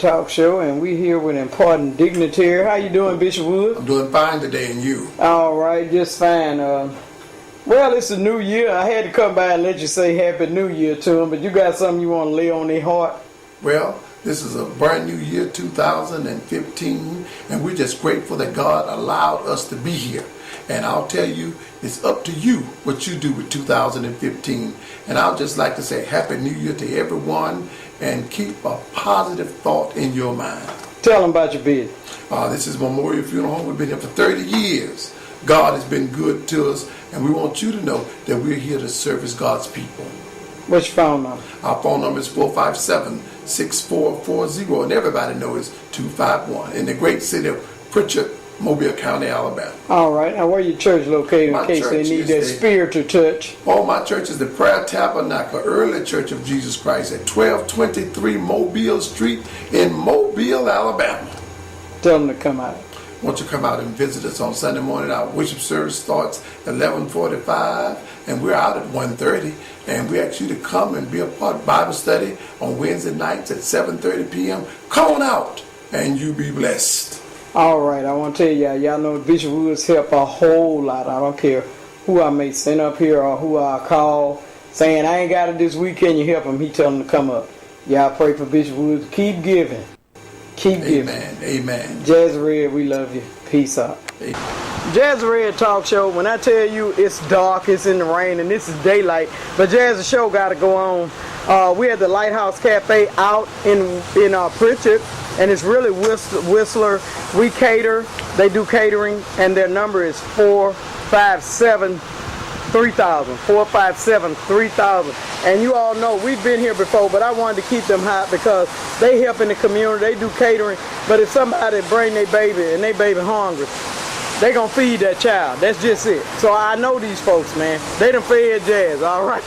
Talk Show, and we here with important dignitary. How you doing, Bishop Wood? I'm doing fine today, and you? All right, just fine. Well, it's a new year. I had to come by and let you say Happy New Year to them, but you got something you want to lay on their heart? Well, this is a brand new year, 2015, and we're just grateful that God allowed us to be here. And I'll tell you, it's up to you what you do with 2015. And I'll just like to say Happy New Year to everyone, and keep a positive thought in your mind. Tell them about your business. This is Memorial Funeral Home. We've been here for 30 years. God has been good to us, and we want you to know that we're here to service God's people. What's your phone number? Our phone number is 457-6440, and everybody knows it's 251 in the great city of Pritchard, Mobile County, Alabama. All right. Now, where your church located in case they need that spiritual touch? Oh, my church is the Prayer Tabernacle Early Church of Jesus Christ at 1223 Mobile Street in Mobile, Alabama. Tell them to come out. Won't you come out and visit us on Sunday morning? Our worship service starts at 11:45, and we're out at 1:30. And we ask you to come and be a part of Bible study on Wednesday nights at 7:30 p.m. Come on out, and you be blessed. All right, I want to tell y'all know Bishop Woods help a whole lot. I don't care who I may send up here or who I call saying I ain't got it this weekend. You help him, he tell them to come up. Y'all pray for Bishop Woods. Keep giving. Keep giving. Amen. Amen. Jazzy Red, we love you. Peace out. Amen. Jazzy Red Talk Show. When I tell you it's dark, it's in the rain, and this is daylight, but Jazzy Show got to go on. We're at the Lighthouse Cafe out in Pritchard, and it's really Whistler. We cater. They do catering, and their number is 457-3000. 457-3000. And you all know we've been here before, but I wanted to keep them hot because they help in the community. They do catering, but if somebody bring their baby and their baby hungry, they gonna feed that child. That's just it. So I know these folks, man. They done fed Jazz, all right?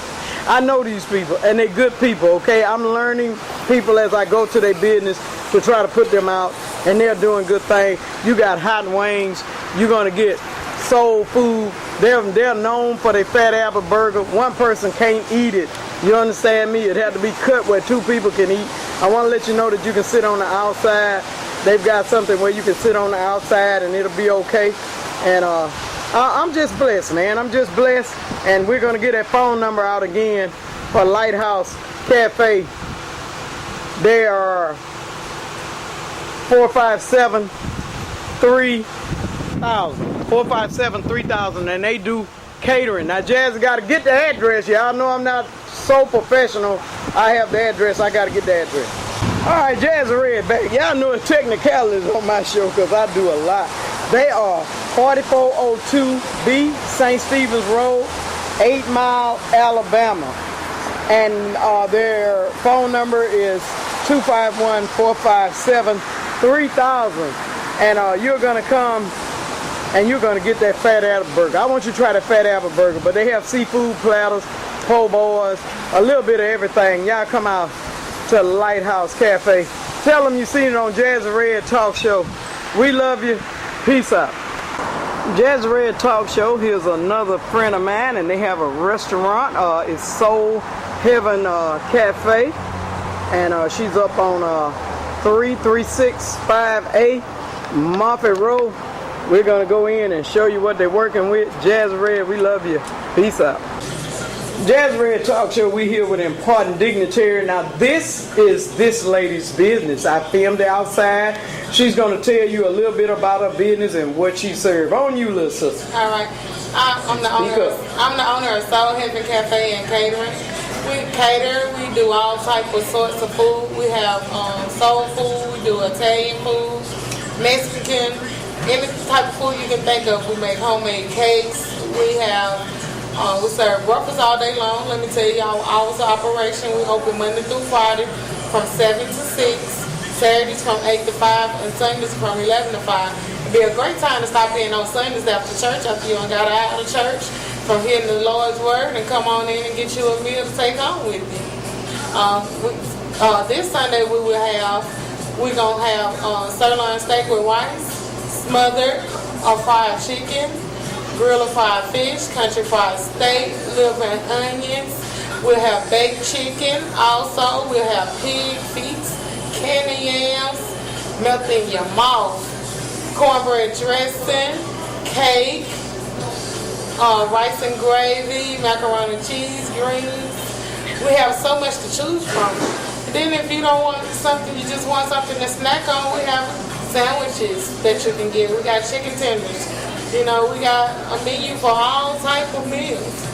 I know these people, and they're good people, okay? I'm learning people as I go to their business to try to put them out, and they're doing good things. You got hot wings. You're gonna get soul food. They're known for their fat apple burger. One person can't eat it. You understand me? It had to be cut where two people can eat. I want to let you know that you can sit on the outside. They've got something where you can sit on the outside and it'll be okay. And I'm just blessed, man. I'm just blessed. And we're going to get that phone number out again for Lighthouse Cafe. They are 457-3000. 457-3000, and they do catering. Now, Jazzy got to get the address. Y'all know I'm not so professional. I have the address. I got to get the address. All right, Jazzy Red back. Y'all know the technicalities on my show because I do a lot. They are 4402B St. Stephen's Road, 8 Mile, Alabama. And their phone number is 251-457-3000. And you're going to come and you're going to get that fat apple burger. I want you to try the fat apple burger, but they have seafood platters, po' boys, a little bit of everything. Y'all come out to the Lighthouse Cafe. Tell them you seen it on Jazzy Red Talk Show. We love you. Peace out. Jazzy Red Talk Show. Here's another friend of mine, and they have a restaurant. It's Soul Heaven Cafe, and she's up on 3365A Moffett Road. We're going to go in and show you what they're working with. Jazzy Red, we love you. Peace out. Jazzy Red Talk Show, we here with important dignitary. Now, this is this lady's business. I filmed her outside. She's going to tell you a little bit about her business and what she serves. On you, little sister. All right. I'm the owner of Soul Heaven Cafe and Catering. We cater. We do all types of sorts of food. We have soul food. We do Italian food, Mexican, every type of food you can think of. We make homemade cakes. We serve breakfast all day long. Let me tell you our hours of operation. We open Monday through Friday from 7 to 6, Saturdays from 8 to 5, and Sundays from 11 to 5. It'd be a great time to stop in on Sundays after church, after you done got out of church, from hearing the Lord's word, and come on in and get you a meal to take home with you. This Sunday we're gonna have sirloin steak with rice, smothered or fried chicken, grill of fried fish, country fried steak, liver and onions. We'll have baked chicken also. We'll have pig feet, candy yams, melt in your mouth, cornbread dressing, cake, rice and gravy, macaroni and cheese, greens. We have so much to choose from. And then if you don't want something, you just want something to snack on, we have sandwiches that you can get. We got chicken tenders. You know, we got a menu for all type of meals.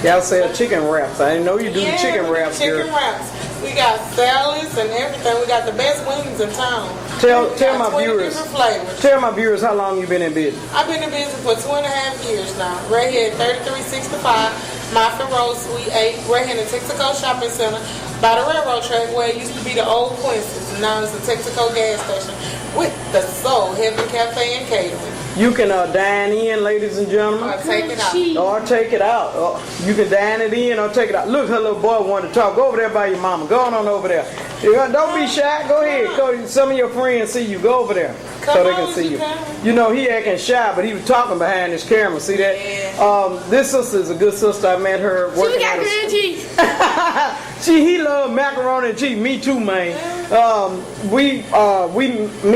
Y'all sell chicken wraps. I didn't know you do the chicken wraps, chicken wraps. We got salads and everything. We got the best wings in town. Tell my 20 viewers. different flavors. Tell my viewers how long you been in business. I've been in business for 2.5 years now. Right here at 3365 Moffitt Road, Suite 8. Right here in the Texaco Shopping Center by the railroad track where it used to be the old Quincy's. Now it's the Texaco gas station with the Soul Heaven Cafe and Catering. You can dine in, ladies and gentlemen. Or take it out. Or take it out. You can dine it in or take it out. Look, her little boy wanted to talk. Go over there by your mama. Go on over there. Don't be shy. Go ahead. Go. Some of your friends see you. Go over there so they can see you. You know, he acting shy, but he was talking behind his camera. See that? Yeah. This sister is a good sister. I met her working at a school. He loved macaroni and cheese. Me too, man. Me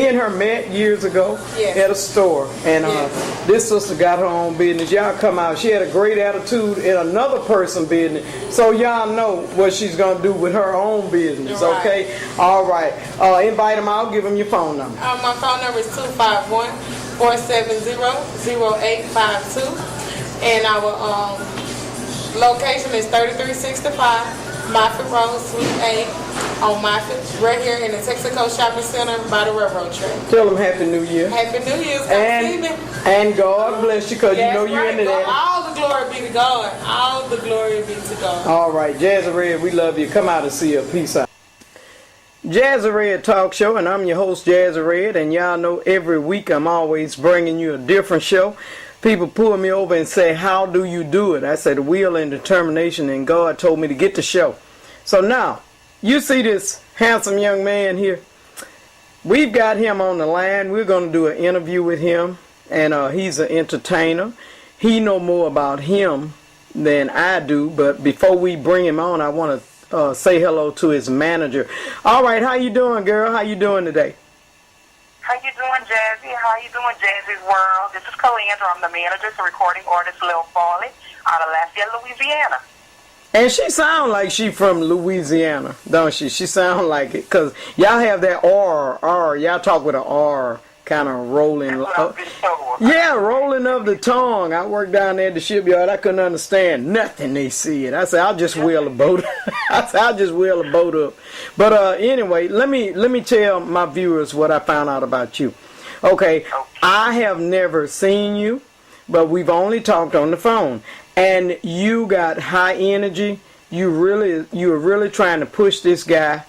and her met years ago at a store, and this sister got her own business. Y'all come out. She had a great attitude in another person's business, so y'all know what she's gonna do with her own business. Right. Okay, all right. Invite them out. Give them your phone number. My phone number is 251-470-0852, and our location is 3365. Moffitt Road, Suite 8 on Moffitt, right here in the Texaco Shopping Center by the railroad track. Tell them Happy New Year. Happy New Year. And God bless you, because you know you're into that. All the glory be to God. All the glory be to God. All right, Jazzy Red, we love you. Come out and see her. Peace out. Jazzy Red Talk Show, and I'm your host, Jazzy Red, and y'all know every week I'm always bringing you a different show. People pull me over and say, how do you do it? I say, the will and determination, and God told me to get the show. So now, you see this handsome young man here? We've got him on the line. We're going to do an interview with him, and he's an entertainer. He know more about him than I do, but before we bring him on, I want to say hello to his manager. All right, how you doing, girl? How you doing today? How you doing, Jazzy? How you doing, Jazzy's World? This is Calandra. I'm the manager for recording artist Lil Falley out of Lafayette, Louisiana. And she sound like she from Louisiana, don't she? She sound like it, because y'all have that R. Y'all talk with an R, kind of rolling. Yeah, rolling of the tongue. I worked down there at the shipyard. I couldn't understand nothing they said. I said, I'll just wheel a boat. Up. But anyway, let me tell my viewers what I found out about you. Okay, I have never seen you, but we've only talked on the phone. And you got high energy. You're really trying to push this guy.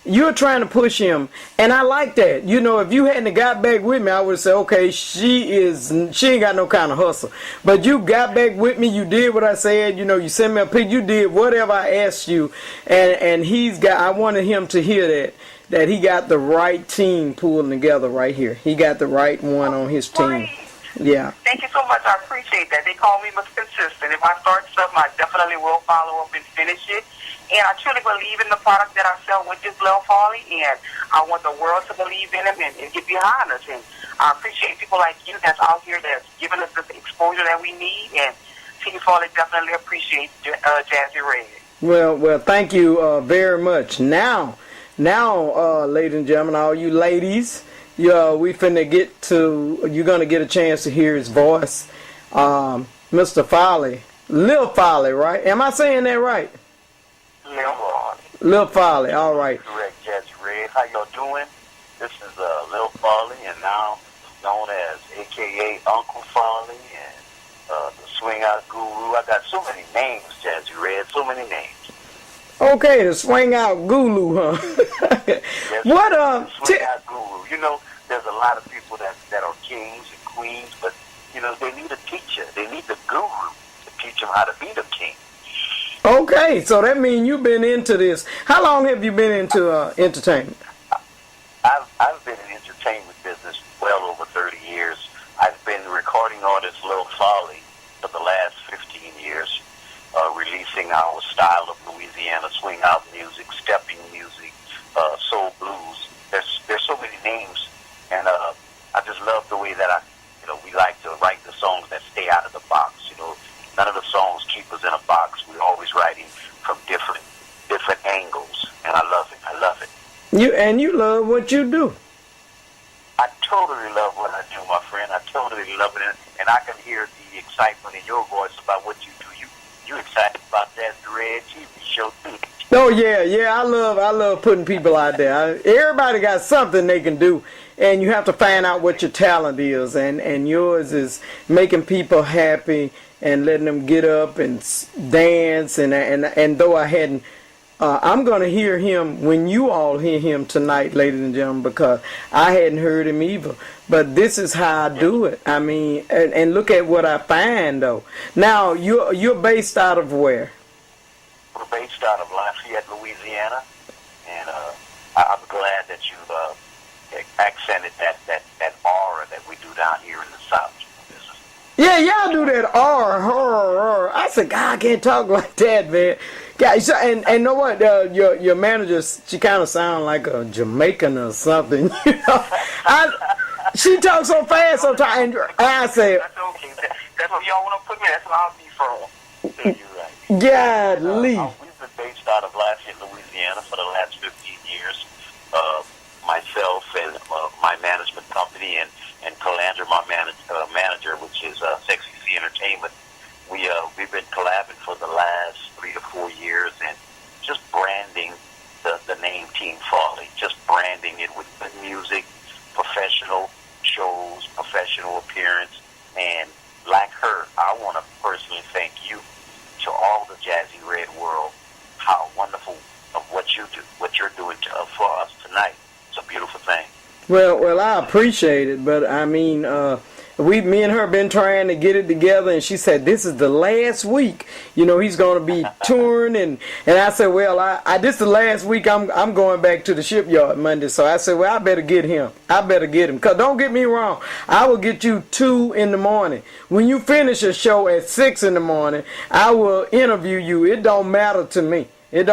You're trying to push him, and I like that. You know, if you hadn't got back with me, I would say, okay, she ain't got no kind of hustle. But you got back with me. You did what I said. You know, you sent me a pic. You did whatever I asked you, and I wanted him to hear that he got the right team pulling together right here. He got the right one on his team. Yeah. Thank you so much. I appreciate that. They call me Mr. Consistent. If I start something, I definitely will follow up and finish it. And I truly believe in the product that I sell with this Lil Falley, and I want the world to believe in him and get behind us. And I appreciate people like you that's out here that's giving us the exposure that we need, and T. Falley definitely appreciates Jazzy Red. Well, thank you very much. Now, ladies and gentlemen, all you ladies, you're gonna get a chance to hear his voice. Mr. Falley, Lil Falley, right? Am I saying that right? Lil Falley, all right. Correct, Jazzy Red. How y'all doing? This is Lil Falley, and now known as AKA Uncle Falley, and the Swing Out Guru. I got so many names, Jazzy Red, so many names. Okay, the Swing Out Guru, huh? Yes, What Swing Out Guru. You know, there's a lot of people that are kings and queens, but you know, they need a teacher. They need the guru to teach them how to be the king. Okay, so that means you've been into this. How long have you been into entertainment? I've been in entertainment business well over 30 years. I've been recording artist Lil Falley for the last 15 years, releasing our style of Louisiana swing out music, stepping music, soul blues, way that we like to write the songs that stay out of the box. None of the songs keep us in a box. We're always writing from different angles, and I love it. I love it. You love what you do. I totally love what I do, my friend. I totally love it, and I can hear the excitement in your voice about what you do. You excited about that Red TV show too? Oh yeah. I love putting people out there. Everybody got something they can do, and you have to find out what your talent is, and yours is making people happy and letting them get up and dance. And though I hadn't. I'm going to hear him when you all hear him tonight, ladies and gentlemen, because I hadn't heard him either. But this is how I do it. I mean, and look at what I find, though. Now, you're based out of where? We're based out of Lafayette, Louisiana, and I'm glad that you accented that aura that we do down here in the South. Yeah, y'all do that R. I said, God, I can't talk like that, man. Guys, and you know what? Your manager, she kind of sounds like a Jamaican or something. She talks so fast sometimes. And I say, that's okay. That's what y'all want to put me. That's what I'll be from. You're right. Godly. We've been based out of Lafayette, Louisiana, for the last 15 years. Myself and my management company and Calandra, my manager, which is Sexy C Entertainment. We've been collabing for the last 3 to 4 years and just branding the name Team Falley, just branding it with good music, professional shows, professional appearance, and like her, I want to personally thank you to all the Jazzy Red world. How wonderful of what you do, what you're doing for us tonight. It's a beautiful thing. Well, I appreciate it, but I mean, me and her been trying to get it together, and she said this is the last week. He's going to be touring, and I said, well, this is the last week. I'm going back to the shipyard Monday, so I said, well, I better get him. Cause don't get me wrong, I will get you 2 in the morning. When you finish a show at 6 in the morning, I will interview you. It don't matter to me. I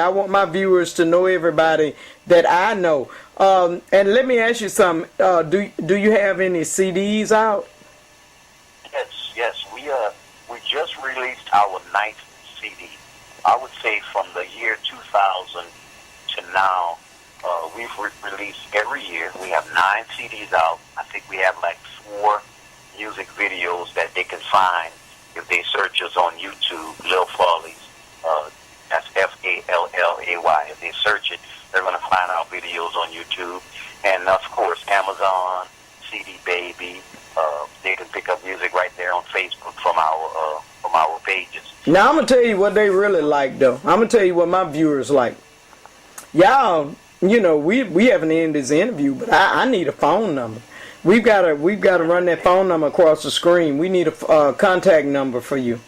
want my viewers to know everybody that I know. And let me ask you something. Do you have any CDs out? Yes. We just released our 9th CD. I would say from the year 2000 to now, we've released every year. We have 9 CDs out. I think we have like 4 music videos that they can find if they search us on YouTube, Lil Falley. That's Fallay. If they search it, they're going to find our videos on YouTube. And, of course, Amazon, CD Baby. They can pick up music right there on Facebook from our pages. Now, I'm going to tell you what they really like, though. I'm going to tell you what my viewers like. Y'all, we haven't ended this interview, but I need a phone number. We've got to run that phone number across the screen. We need a contact number for you.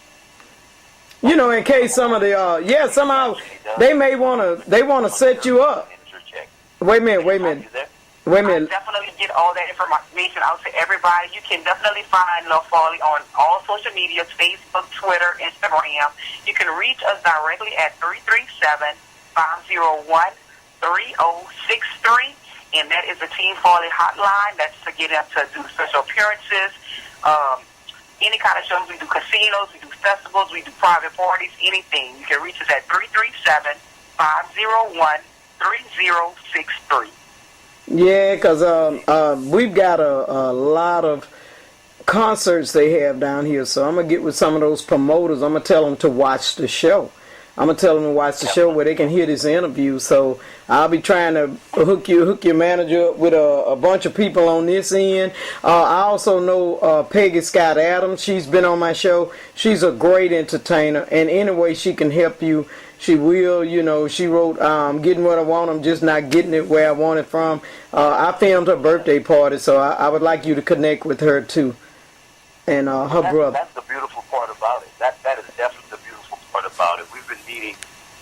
In case some of the somehow they may want to set you up. Wait a minute. I'll definitely get all that information out to everybody. You can definitely find Lil Falley on all social media, Facebook, Twitter, Instagram. You can reach us directly at 337-501-3063, and that is the Team Falley hotline. That's to get up to do special appearances. Any kind of shows. We do casinos, we do festivals, we do private parties, anything. You can reach us at 337-501-3063. Yeah, because we've got a lot of concerts they have down here, so I'm going to get with some of those promoters. I'm going to tell them to watch the show. I'm going to tell them to watch the show where they can hear this interview. So I'll be trying to hook your manager up with a bunch of people on this end. I also know Peggy Scott Adams. She's been on my show. She's a great entertainer. And any way she can help you, she will. She wrote Getting What I Want, I'm Just Not Getting It Where I Want It From. I filmed her birthday party, so I would like you to connect with her too. And her brother. That's the beautiful part about it. That is definitely the beautiful part about it. We've been meeting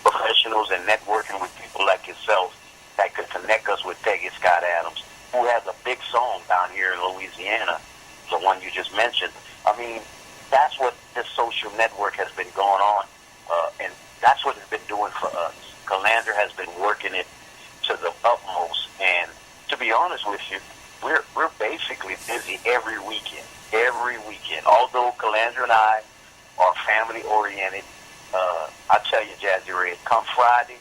professionals and networking with people like yourself that could connect us with Peggy Scott Adams, who has a big song down here in Louisiana, the one you just mentioned. I mean, that's what this social network has been going on, and that's what it's been doing for us. Calandra has been working it to the utmost, and to be honest with you, we're basically busy every weekend. Every weekend. Although Calandra and I are family oriented, I tell you, Jazzy Red, come Friday,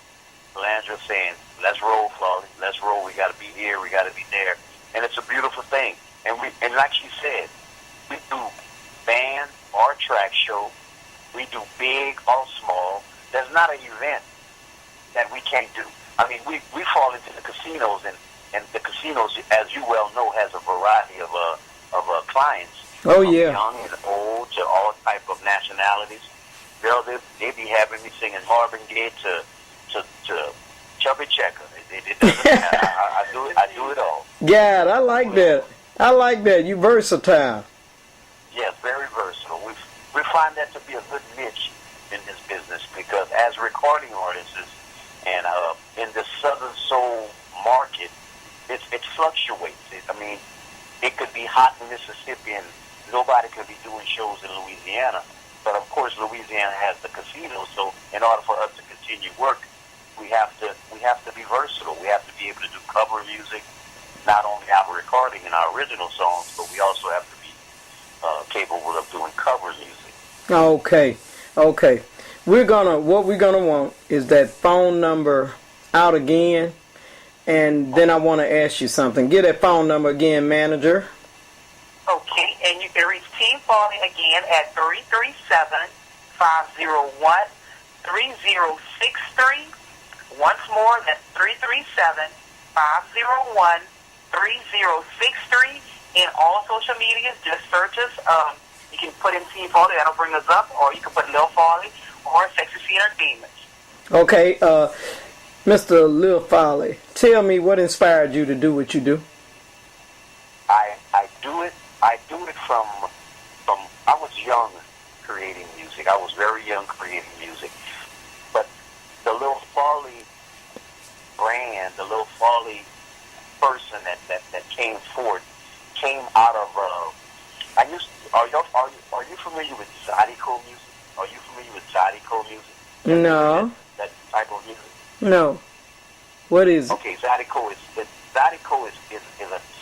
Calandra saying, "Let's roll, Falley. Let's roll. We got to be here. We got to be there." And it's a beautiful thing. And like she said, we do band or track show. We do big or small. There's not an event that we can't do. I mean, we fall into the casinos, and the casinos, as you well know, has a variety of clients. Oh, from yeah. young and old to all type of nationalities. Girl, they be having me singing Marvin Gaye to Chubby Checker. It doesn't matter. I do it all. God, I like that. I like that. You versatile. Yes, very versatile. We find that to be a good niche in this business because as recording artists and in the Southern Soul market, it fluctuates. I mean, it could be hot in Mississippi and nobody could be doing shows in Louisiana. But of course, Louisiana has the casinos, so in order for us to continue work, we have to be versatile. We have to be able to do cover music, not only our recording and our original songs, but we also have to be capable of doing cover music. Okay. What we're gonna want is that phone number out again, and then I want to ask you something. Get that phone number again, manager. Okay, and you can reach Team Falley again at 337-501-3063. Once more, that's 337-501-3063. In all social media, just search us. You can put in Team Falley, that'll bring us up, or you can put Lil Falley or Sexy Cena Demons. Okay, Mr. Lil Falley, tell me what inspired you to do what you do. I do it from I was young creating music. I was very young creating music. But the Lil Falley brand, the Lil Falley person that came forth came out of are you familiar with Zydeco music? Are you familiar with Zydeco music? No. That type of music? No. What is it? Okay, Zydeco is a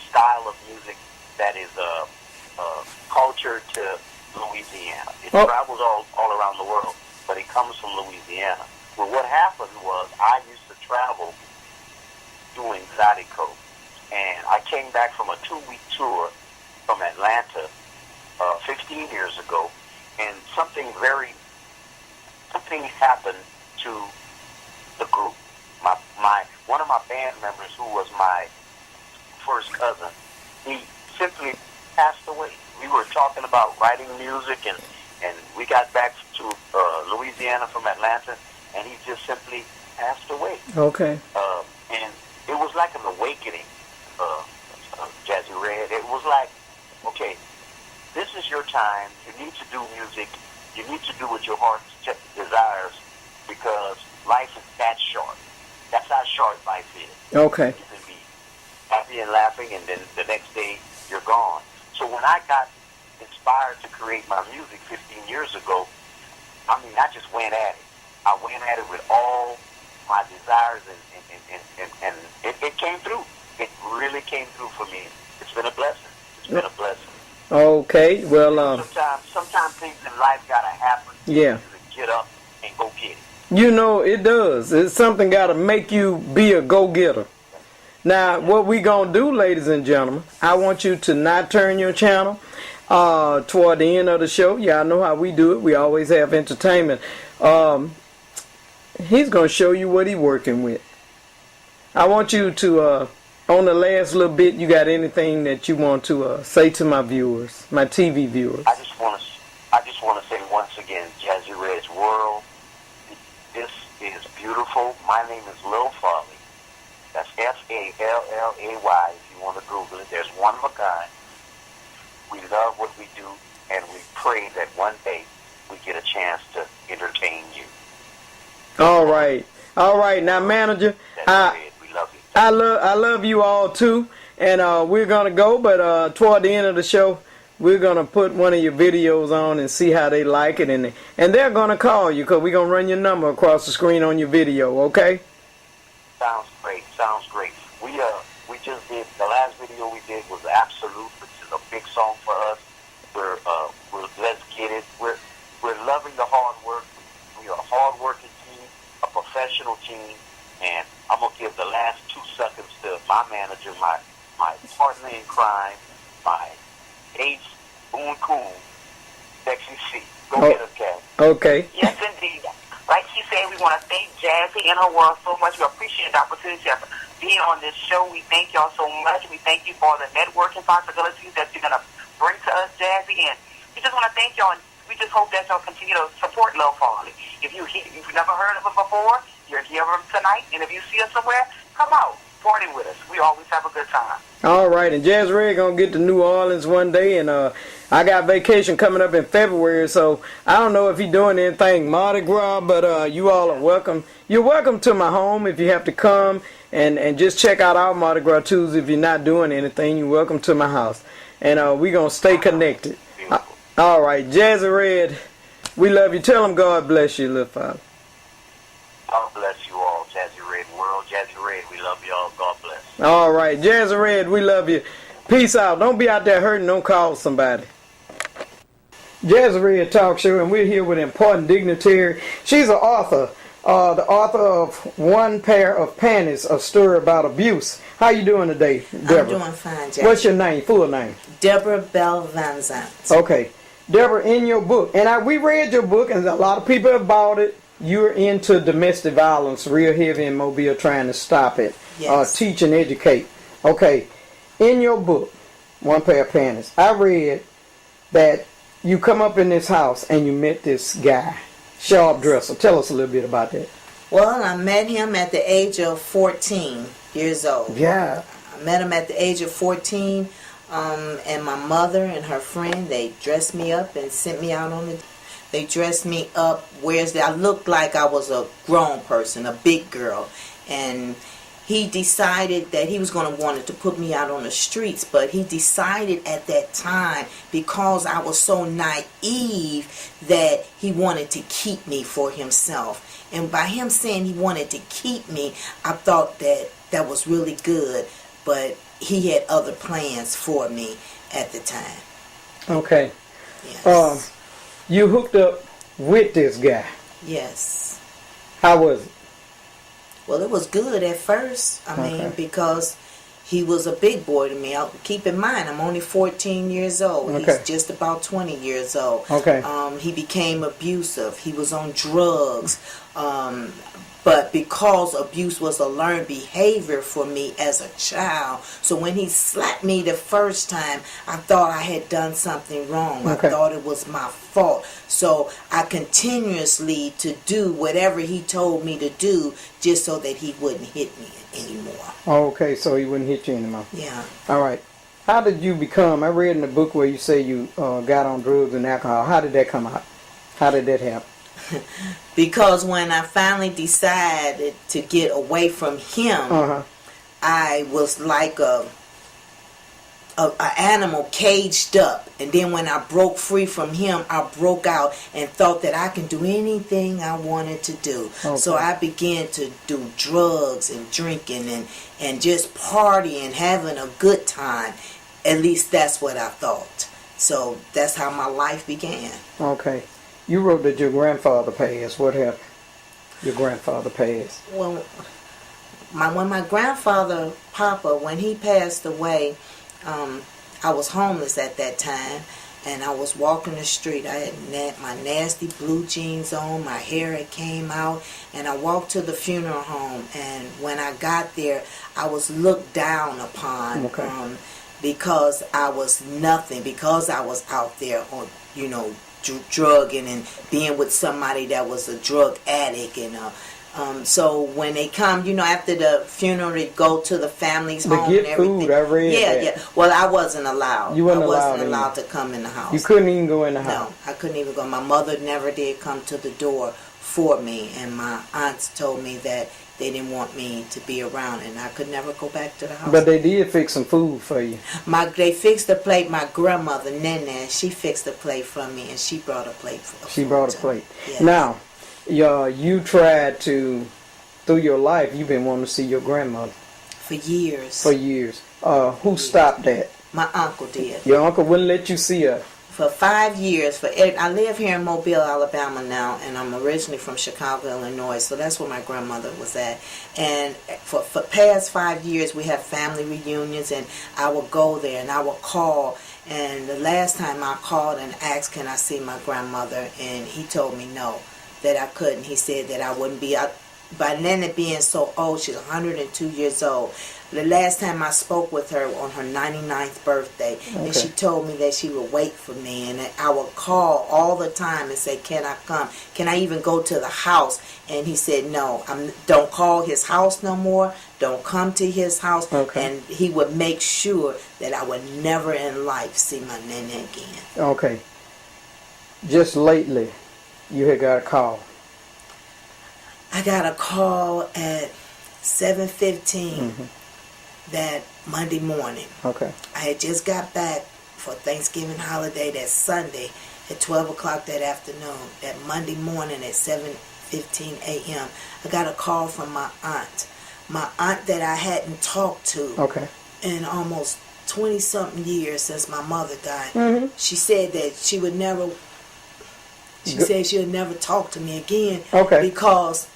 style of music that is culture to Louisiana. It travels all around the world, but it comes from Louisiana. Well, what happened was I used to travel doing Zydeco, and I came back from a 2-week tour from Atlanta 15 years ago, and something happened to the group. One of my band members, who was my first cousin, he simply passed away. We were talking about writing music, and we got back to Louisiana from Atlanta, and he just simply passed away. Okay. And it was like an awakening, Jazzy Red. It was like, okay, this is your time. You need to do music. You need to do what your heart desires, because life is that short. That's how short life is. Okay. You can be happy and laughing, and then the next day you're gone. So when I got inspired to create my music 15 years ago, I mean, I just went at it. I went at it with all my desires, and it came through. It really came through for me. It's been a blessing. It's been a blessing. Okay, well, sometimes things in life gotta happen. Yeah. You get up and go get it. you know it does. It's something got to make you be a go-getter. Now, what we gonna do, ladies and gentlemen, I want you to not turn your channel toward the end of the show. Y'all know how we do it. We always have entertainment. He's gonna show you what he's working with. I want you to, on the last little bit, you got anything that you want to say to my viewers, my TV viewers? I just want to say once again, Jazzy Red's World, this is beautiful. My name is Lil Falley. That's Fallay, if you want to Google it. There's one of a kind. We love what we do, and we pray that one day we get a chance to entertain you. All right. Now, manager, we love you. I love you all too, and we're gonna go. But toward the end of the show, we're gonna put one of your videos on and see how they like it, and they're gonna call you because we're gonna run your number across the screen on your video. Okay? Sounds great. We just did, the last video we did was song for us. We're let's get it. We're loving the hard work. We are a hard-working team, a professional team, and I'm gonna give the last 2 seconds to my manager, my partner in crime, my ace, Boone Coon, Sexy C. Go get us, Cat. Okay. Yes, indeed. Like he said, we want to thank Jazzy and her world so much. We appreciate the opportunity to be on this show. We thank y'all so much. We thank you for the networking possibilities that you're going to bring to us, Jazzy. And we just want to thank y'all. And we just hope that y'all continue to support Lil Falley. If you've never heard of him before, you're here tonight. And if you see us somewhere, come out. Party with us. We always have a good time. All right, and Jazz Red gonna get to New Orleans one day, and I got vacation coming up in February, so I don't know if he's doing anything Mardi Gras, but you all are welcome. You're welcome to my home if you have to come and just check out our Mardi Gras Tuesday. If you're not doing anything, you're welcome to my house, and we're gonna stay connected. All right, Jazz Red, we love you. Tell them God bless you, Lil Falley. God bless you all, Jazzy Red World. Jazzy Red, we love y'all. God bless. All right, Jazzy Red, we love you. Peace out. Don't be out there hurting. Don't call somebody. Jazzy Red Talk Show, and we're here with an important dignitary. She's an author, the author of One Pair of Panties, a story about abuse. How you doing today, Deborah? I'm doing fine, Jack. What's your name, full name? Deborah Bell Van Zandt. Okay. Deborah, in your book, and we read your book, and a lot of people have bought it. You're into domestic violence real heavy in Mobile, trying to stop it. Yes. Teach and educate. Okay. In your book, One Pair of Panties, I read that you come up in this house and you met this guy, sharp dresser. Tell us a little bit about that. Well, I met him at the age of 14 years old. Yeah. I met him at the age of 14, and my mother and her friend, they dressed me up and sent me out on the... They dressed me up whereas I looked like I was a grown person, a big girl. And he decided that he was going to want to put me out on the streets. But he decided at that time, because I was so naive, that he wanted to keep me for himself. And by him saying he wanted to keep me, I thought that was really good. But he had other plans for me at the time. Okay. Yes. You hooked up with this guy. Yes. How was it? Well, it was good at first. I mean, because he was a big boy to me. Keep in mind, I'm only 14 years old. Okay. He's just about 20 years old. Okay. He became abusive. He was on drugs. But because abuse was a learned behavior for me as a child, so when he slapped me the first time, I thought I had done something wrong. Okay. I thought it was my fault. So I continuously to do whatever he told me to do just so that he wouldn't hit me anymore. Okay, so he wouldn't hit you anymore. Yeah. All right. How did you become, I read in the book where you say you got on drugs and alcohol. How did that come out? How did that happen? Because when I finally decided to get away from him, I was like a animal caged up. And then when I broke free from him, I broke out and thought that I can do anything I wanted to do. Okay. So I began to do drugs and drinking and just partying, having a good time. At least that's what I thought. So that's how my life began. Okay. You wrote that your grandfather passed. What happened? Your grandfather passed. Well, when my grandfather, Papa, when he passed away, I was homeless at that time, and I was walking the street. I had my nasty blue jeans on, my hair had came out, and I walked to the funeral home. And when I got there, I was looked down upon because I was nothing, because I was out there on, drugging and being with somebody that was a drug addict. And so when they come, after the funeral, they go to the family's home get and everything. Food, I read that. Yeah. Well, I wasn't allowed. You weren't I wasn't allowed allowed to come in the house. You couldn't even go in the house. No, I couldn't even go. My mother never did come to the door for me, and my aunts told me that they didn't want me to be around, and I could never go back to the house. But they did fix some food for you. They fixed the plate. My grandmother, Nene, she fixed the plate for me, and she brought a plate for me. She brought a plate. Yes. Now, you tried to, through your life, you've been wanting to see your grandmother. For years. For years. Who stopped that? My uncle did. Your uncle wouldn't let you see her. For 5 years, I live here in Mobile, Alabama now, and I'm originally from Chicago, Illinois, so that's where my grandmother was at. And for past 5 years, we have family reunions, and I would go there, and I would call. And the last time I called and asked, can I see my grandmother, and he told me no, that I couldn't. He said that I wouldn't be out. By Nana being so old, she's 102 years old. The last time I spoke with her on her 99th birthday, and she told me that she would wait for me, and that I would call all the time and say, can I come? Can I even go to the house? And he said, no, don't call his house no more. Don't come to his house. And he would make sure that I would never in life see my Nana again. Okay. Just lately, you had got a call. I got a call at 7:15 that Monday morning. Okay. I had just got back for Thanksgiving holiday that Sunday at 12 o'clock that afternoon. That Monday morning at 7:15 a.m. I got a call from my aunt. My aunt that I hadn't talked to in almost 20-something years since my mother died. She said that she would never... She said she would never talk to me again because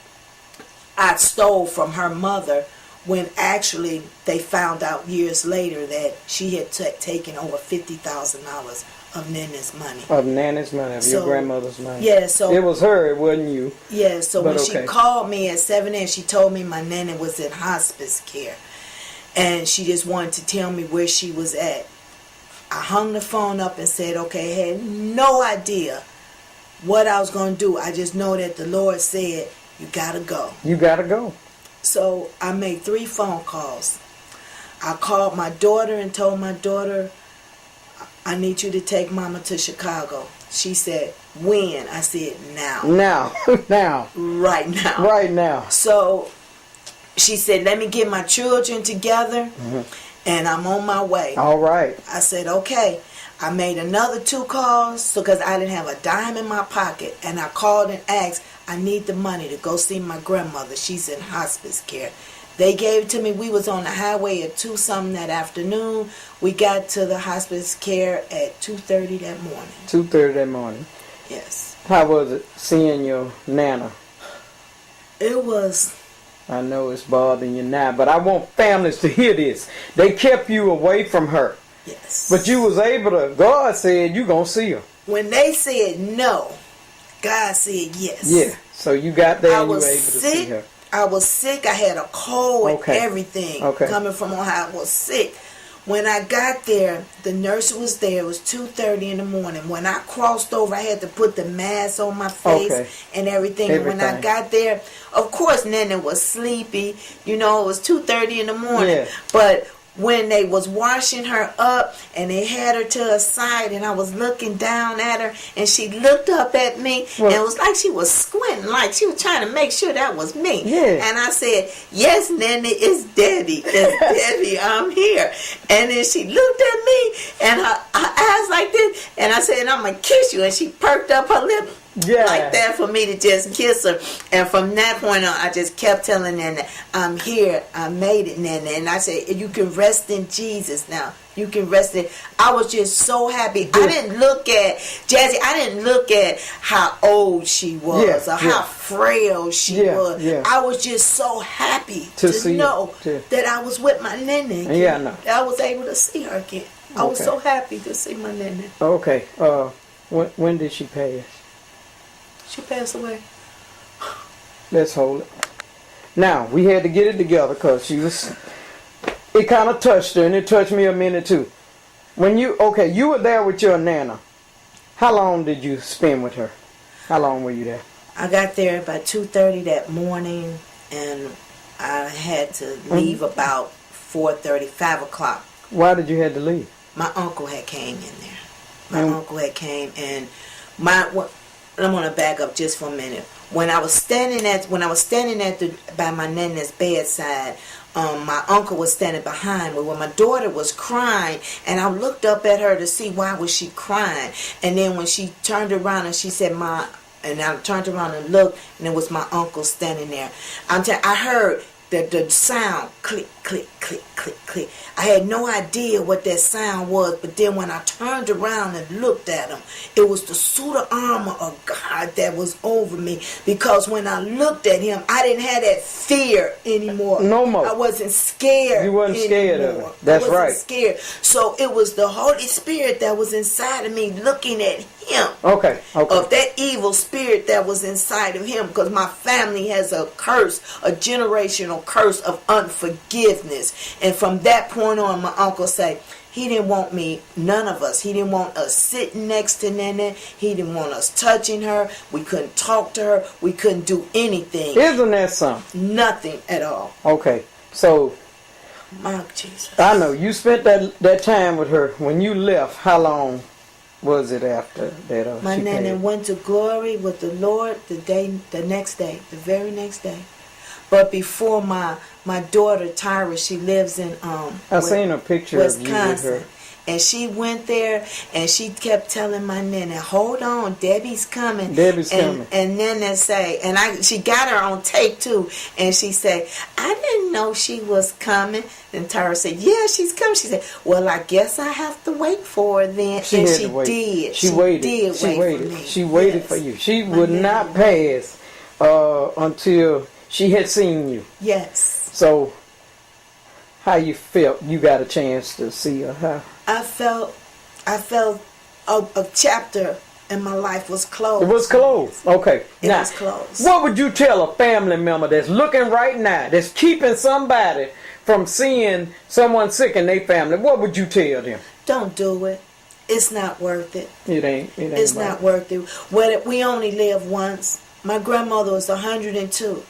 I stole from her mother, when actually they found out years later that she had taken over $50,000 of Nana's money. Of Nana's money, of your grandmother's money. Yeah, so... It was her, it wasn't you. Yeah, so when she called me at 7 a.m., she told me my Nana was in hospice care. And she just wanted to tell me where she was at. I hung the phone up and said, okay, I had no idea what I was going to do. I just know that the Lord said, you got to go. You got to go. So I made 3 phone calls. I called my daughter and told my daughter, I need you to take Mama to Chicago. She said, when? I said, now. Now. Now. Right now. Right now. So she said, let me get my children together and I'm on my way. All right. I said, okay. I made another 2 calls because I didn't have a dime in my pocket. And I called and asked, I need the money to go see my grandmother. She's in hospice care. They gave it to me. We was on the highway at 2-something that afternoon. We got to the hospice care at 2:30 that morning. 2:30 that morning. Yes. How was it seeing your Nana? It was... I know it's bothering you now, but I want families to hear this. They kept you away from her. Yes. But you was able to, God said you going to see her. When they said no, God said yes. Yeah, so you got there and you were able to see her. I was sick. I had a cold and everything coming from Ohio. I was sick. When I got there, the nurse was there. It was 2:30 in the morning. When I crossed over, I had to put the mask on my face and everything. And when I got there, of course, Nana was sleepy. You know, it was 2:30 in the morning. Yeah. But when they was washing her up and they had her to a side and I was looking down at her and she looked up at me and it was like she was squinting, like she was trying to make sure that was me. Yeah. And I said, yes, Nana, it's Debbie. It's Debbie, I'm here. And then she looked at me and her eyes like this and I said, I'm going to kiss you. And she perked up her lip like that for me to just kiss her. And from that point on, I just kept telling Nana, I'm here. I made it, Nana. And I said, you can rest in Jesus now. You can rest in. I was just so happy. I didn't look at Jazzy. I didn't look at how old she was or how frail she was. Yeah. I was just so happy to know that I was with my Nana again. Yeah, I know. I was able to see her again. I was so happy to see my Nana. Okay. When did she pass? She passed away. Let's hold it. Now, we had to get it together because it kind of touched her and it touched me a minute too. When you were there with your Nana. How long did you spend with her? How long were you there? I got there about 2:30 that morning and I had to leave about 4:30, 5 o'clock. Why did you have to leave? My uncle had came in there. My uncle had came and I'm gonna back up just for a minute. When I was standing by my Nana's bedside, my uncle was standing behind me when my daughter was crying, and I looked up at her to see why was she crying. And then when she turned around and she said, and I turned around and looked, and it was my uncle standing there. I heard, the sound, click, click, click, click, click. I had no idea what that sound was, but then when I turned around and looked at him, it was the suit of armor of God that was over me. Because when I looked at him, I didn't have that fear anymore. No more. I wasn't scared. You wasn't scared of anymore. it. That's I wasn't right. scared. So it was the Holy Spirit that was inside of me, looking at him. Okay. Of that evil spirit that was inside of him, because my family has a curse, a generational curse of unforgiveness. And from that point on, my uncle said he didn't want me, none of us, he didn't want us sitting next to Nene, he didn't want us touching her, we couldn't talk to her, we couldn't do anything. Isn't that something? Nothing at all. Okay, so My Jesus. I know you spent that time with her. When you left, how long was it after that? My she Nana passed? went to glory with the Lord the next day, the very next day. But before my daughter Tyra, she lives in I seen a picture of you with Wisconsin. her. And she went there and she kept telling my Nana, hold on, Debbie's coming. Debbie's coming. And Nana say, and she got her on tape too, and she said, I didn't know she was coming. And Tyra said, yeah, she's coming. She said, well, I guess I have to wait for her then. She and had she to wait. did. She waited. Did She wait waited. for me. She waited Yes. for you. She My would Nana not waited. pass until she had seen you. Yes. So, how you felt? You got a chance to see her. Huh? I felt a chapter in my life was closed. It was closed. Okay. It Now, was closed. what would you tell a family member that's looking right now, that's keeping somebody from seeing someone sick in their family? What would you tell them? Don't do it. It's not worth it. It ain't. It's not worth it. We only live once. My grandmother was 102.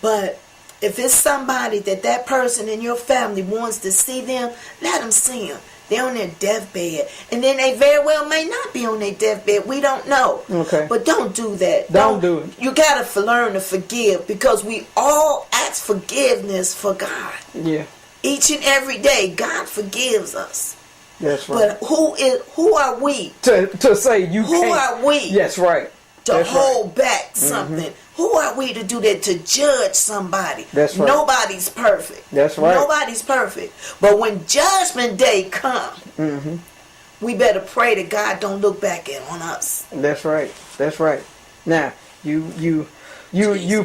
But if it's somebody that person in your family wants to see them, let them see them. They're on their deathbed. And then they very well may not be on their deathbed. We don't know. Okay. But don't do that. Don't do it. You got to learn to forgive, because we all ask forgiveness for God. Yeah. Each and every day, God forgives us. That's right. But who are we? To say you Who can't. are we? Yes, right. To That's hold back something. Who are we to do that, to judge somebody? That's right. Nobody's perfect. That's right. Nobody's perfect. But when judgment day comes, we better pray that God don't look back on us. That's right. That's right. Now, you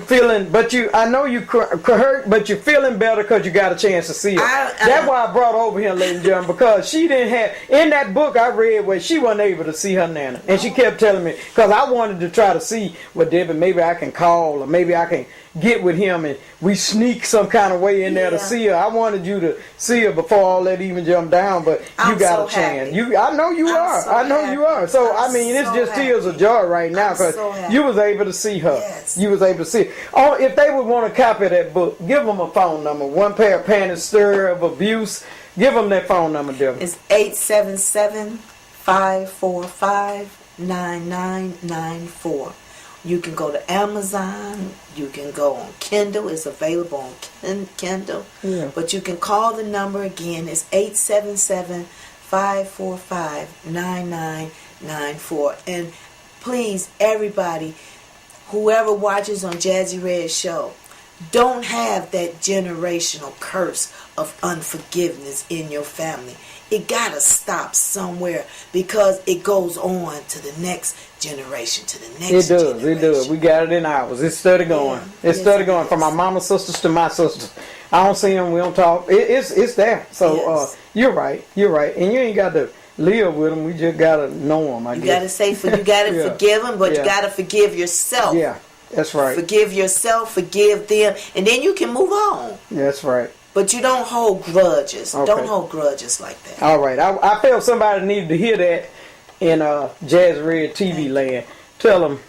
feeling, but I know you hurt, but you're feeling better because you got a chance to see her. That's why I brought her over here, ladies and gentlemen, because she didn't have, in that book I read where she wasn't able to see her Nana. And she kept telling me, because I wanted to try to see, well, Debbie, maybe I can call, or maybe I can get with him and we sneak some kind of way in there to see her. I wanted you to see her before all that even jumped down, but you got a chance. I know you are. I know you are. So, I mean, it's just tears of joy right now because you was able to see her. Yes. You was able to see. Oh, if they would want a copy of that book, give them a phone number. One Pair of Panties, Stir of Abuse. Give them that phone number, Debbie. It's 877-545-9994. You can go to Amazon. You can go on Kindle. It's available on Kindle. Yeah. But you can call the number again. It's 877-545-9994. And please, everybody, whoever watches on Jazzy Red's show, don't have that generational curse of unforgiveness in your family. It gotta stop somewhere, because it goes on to the next generation, to the next generation. It does. We got it in ours. It's steady going. It's steady going from my mama's sisters to my sisters. I don't see them. We don't talk. It's there. So you're right. You're right. And you ain't got to live with them. We just got to know them, I guess. You got to say, you got to forgive them, but you got to forgive yourself. Yeah, that's right. Forgive yourself, forgive them, and then you can move on. That's right. But you don't hold grudges. Okay. Don't hold grudges like that. All right. I felt somebody needed to hear that in Jazz Red TV land. Tell them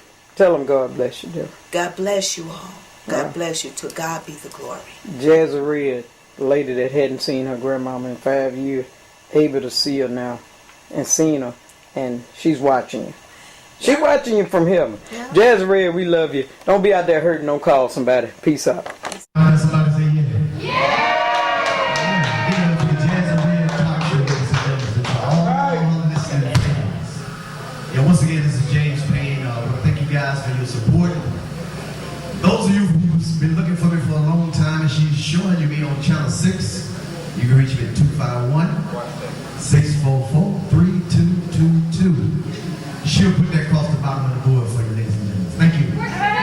God bless you, dear. God bless you all. God bless you. To God be the glory. Jazz Red, the lady that hadn't seen her grandmama in 5 years, able to see her now and seen her, and she's watching you. She's watching you from heaven. Yeah. Jazz Red, we love you. Don't be out there hurting. Don't call somebody. Peace out. Somebody say yeah. Once again, this is James Payne. Thank you guys for your support. Those of you who've been looking for me for a long time, showing you me on channel 6. You can reach me at 251-644-3222. She'll put that across the bottom of the board for you, ladies and gentlemen. Thank you. Hey!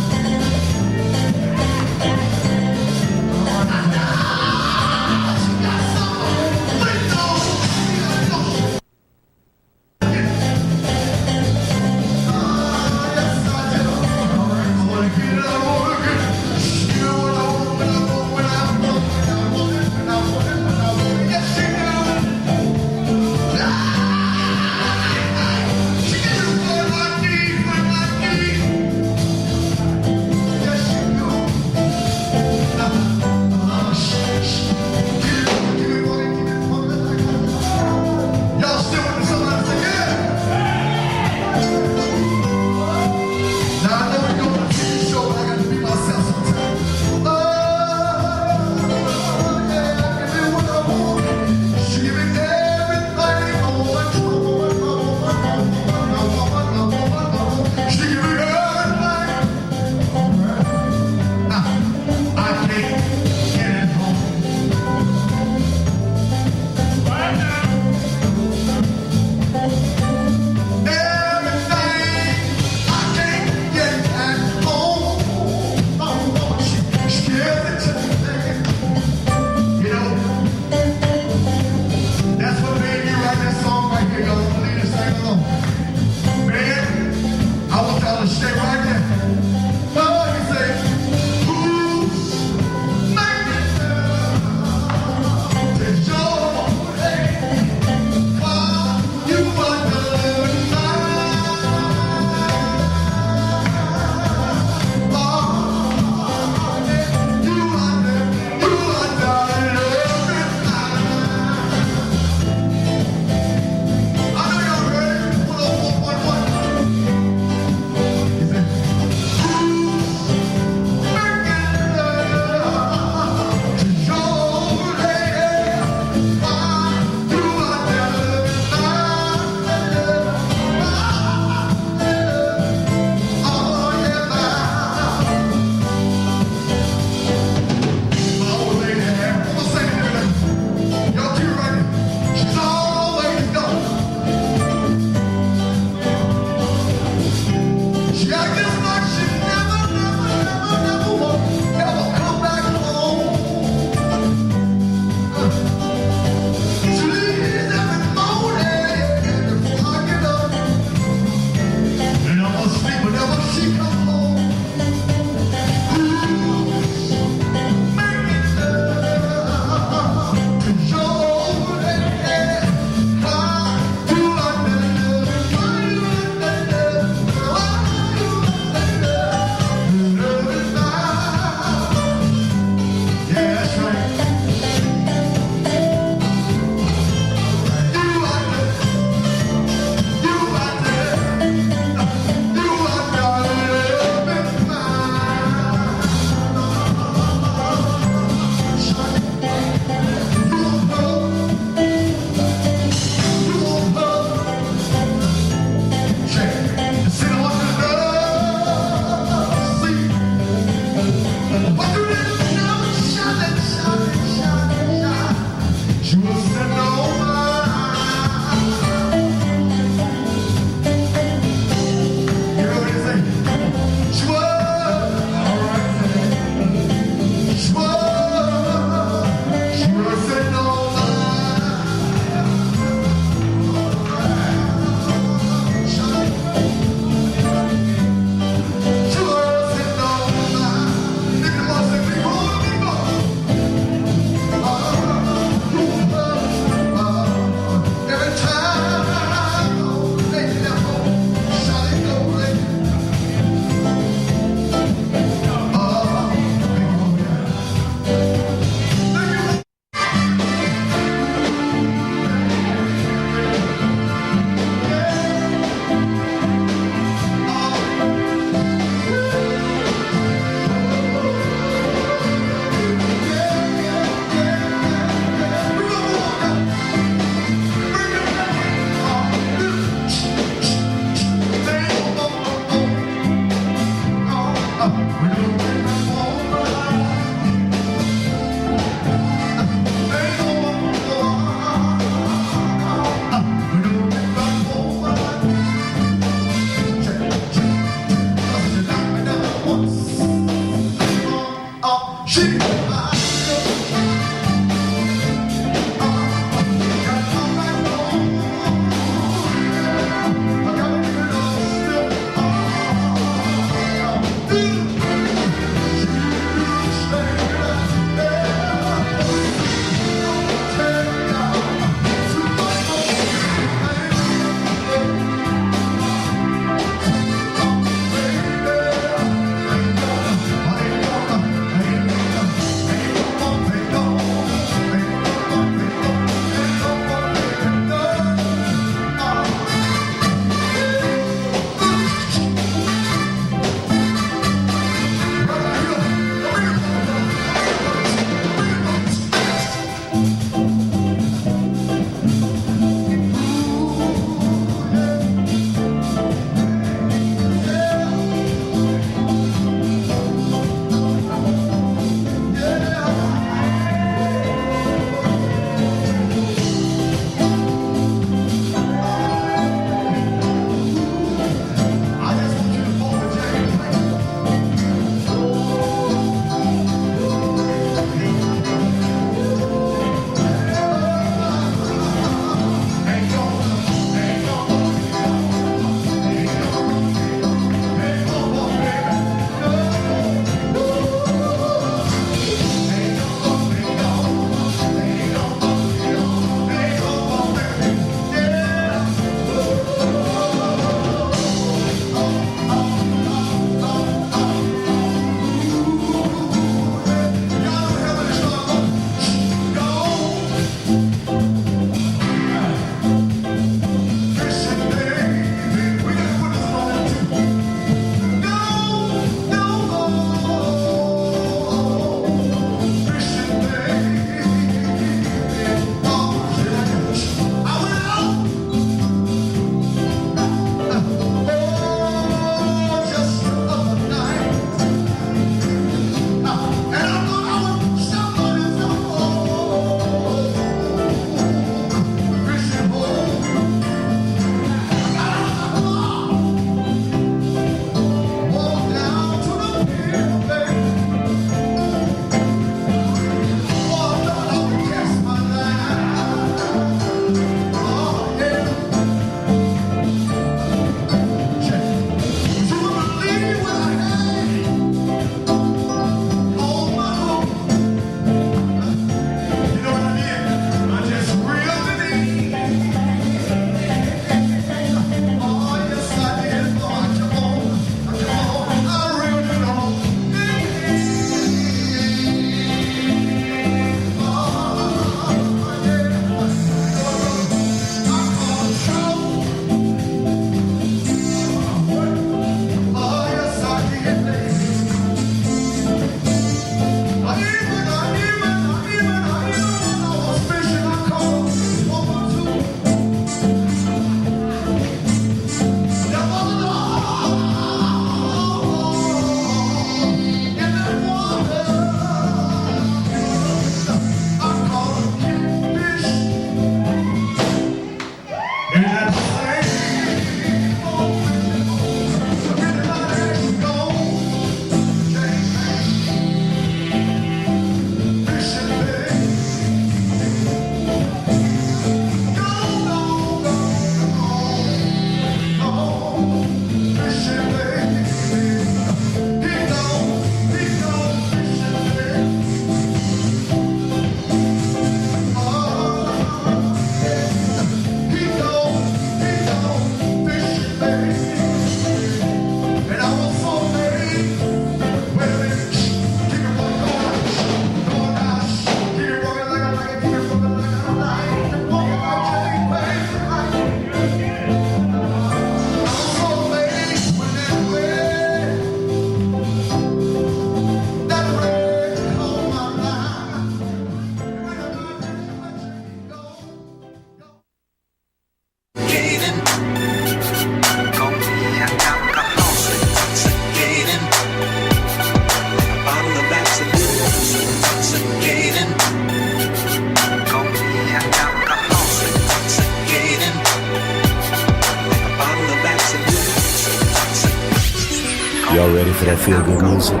Y'all ready for that feel-good music?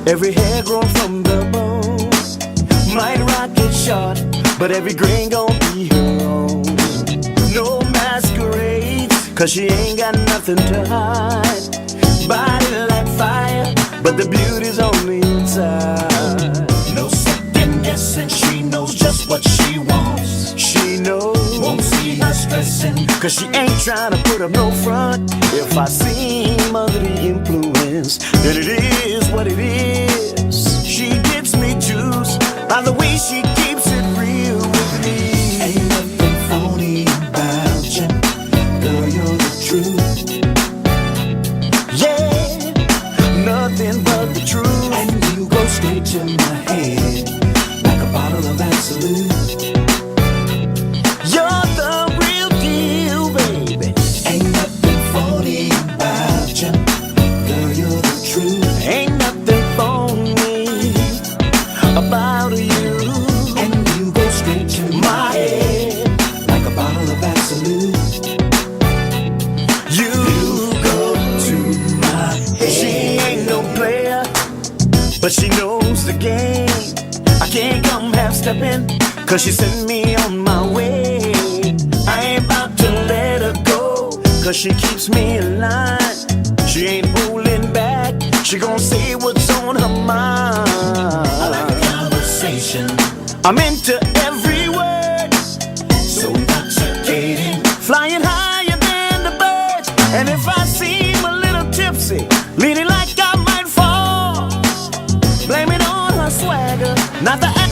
Every hair grown from the bone might rock it short, but every grain gon' be her own. No masquerades, cause she ain't got nothing to hide. Body like fire, but the beauty's on the inside. No second guessing, she knows just what she wants. She knows, won't see her stressing, cause she ain't trying to put up no front. If I seem under the influence, then it is what it is. She gives me juice by the way she keeps it real with me. Ain't nothing phony about you, girl, you're the truth. Yeah, nothing but the truth. And you go straight to my head like a bottle of Absolute. You're the real deal, baby. Ain't nothing phony about you, girl, you're the truth. Ain't nothing phony about you. And you go straight to my head like a bottle of Absolute. You go to my head. She ain't no player, but she knows the game. I can't come half-stepping, cause she sent me on my way. I ain't about to let her go, cause she keeps me in line. She ain't holding back, she gon' say what's on her mind. I like a conversation, I'm into every word, so intoxicating, flying higher than the birds. And if I seem a little tipsy, leaning like I might fall, blame it on her swagger, not the alcohol.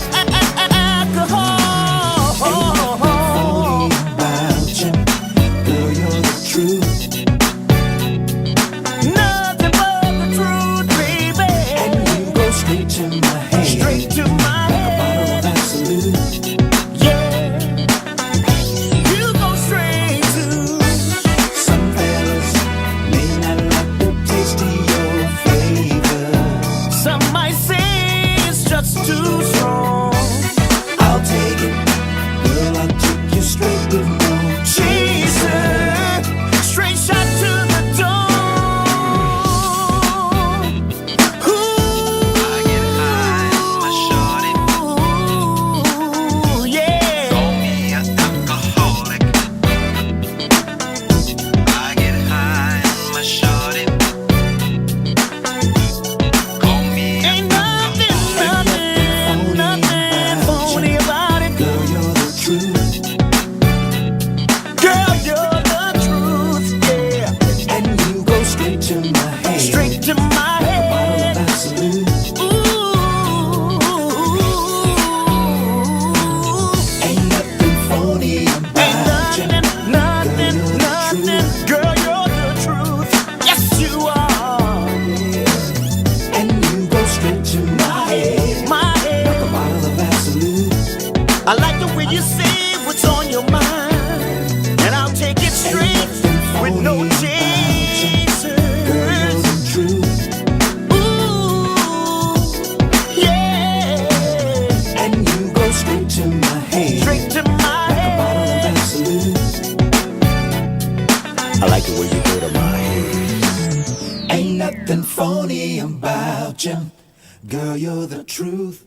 I like the way you say what's on your mind, and I'll take it straight with no chasers. Ooh, yeah. And you go straight to my head, straight to my head. Like a bottle of Absolute. I like the way you go to my head. Ain't nothing phony about you, girl, you're the truth.